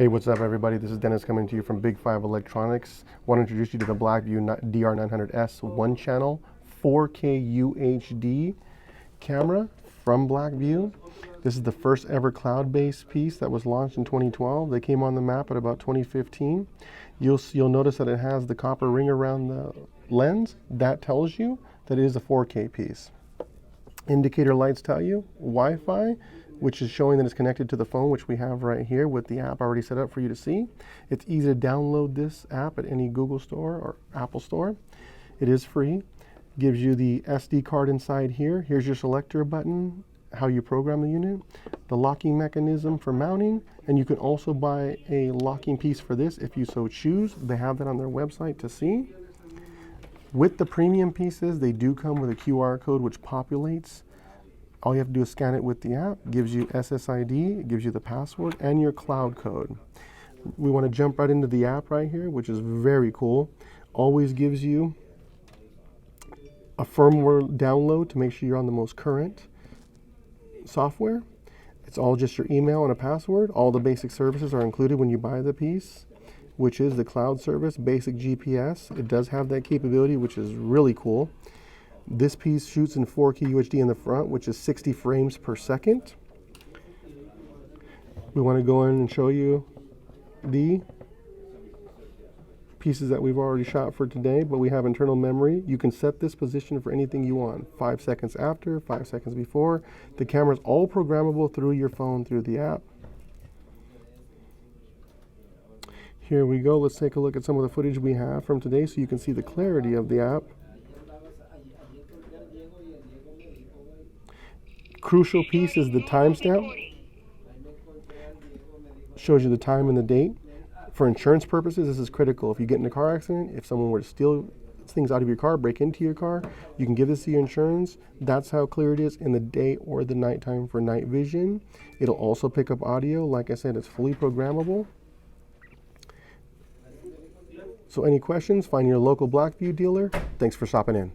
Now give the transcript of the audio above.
Hey, what's up everybody? This is Dennis coming to you from Big 5 Electronics. I want to introduce you to the Blackvue DR900S-1CH 4K UHD camera from Blackvue. This is the first ever cloud-based piece that was launched in 2012. They came on the map at about 2015. You'll notice that it has the copper ring around the lens. That tells you that it is a 4K piece. Indicator lights tell you Wi-Fi, which is showing that it's connected to the phone, which we have right here with the app already set up for you to see. It's easy to download this app at any Google store or Apple store. It is free. Gives you the SD card inside here. Here's your selector button, how you program the unit, the locking mechanism for mounting, and you can also buy a locking piece for this if you so choose. They have that on their website to see. With the premium pieces, they do come with a QR code which populates. All you have to do is scan it with the app. It gives you SSID, it gives you the password, and your cloud code. We want to jump right into the app right here, which is very cool. Always gives you a firmware download to make sure you're on the most current software. It's all just your email and a password. All the basic services are included when you buy the piece, which is the cloud service, basic GPS. It does have that capability, which is really cool. This piece shoots in 4K UHD in the front, which is 60 frames per second. We want to go in and show you the pieces that we've already shot for today, but we have internal memory. You can set this position for anything you want. 5 seconds after, 5 seconds before. The camera's all programmable through your phone, through the app. Here we go. Let's take a look at some of the footage we have from today so you can see the clarity of the app. Crucial piece is the timestamp. Shows you the time and the date. For insurance purposes, this is critical. If you get in a car accident, if someone were to steal things out of your car, break into your car, you can give this to your insurance. That's how clear it is in the day or the nighttime for night vision. It'll also pick up audio. Like I said, it's fully programmable. So any questions, find your local Blackvue dealer. Thanks for stopping in.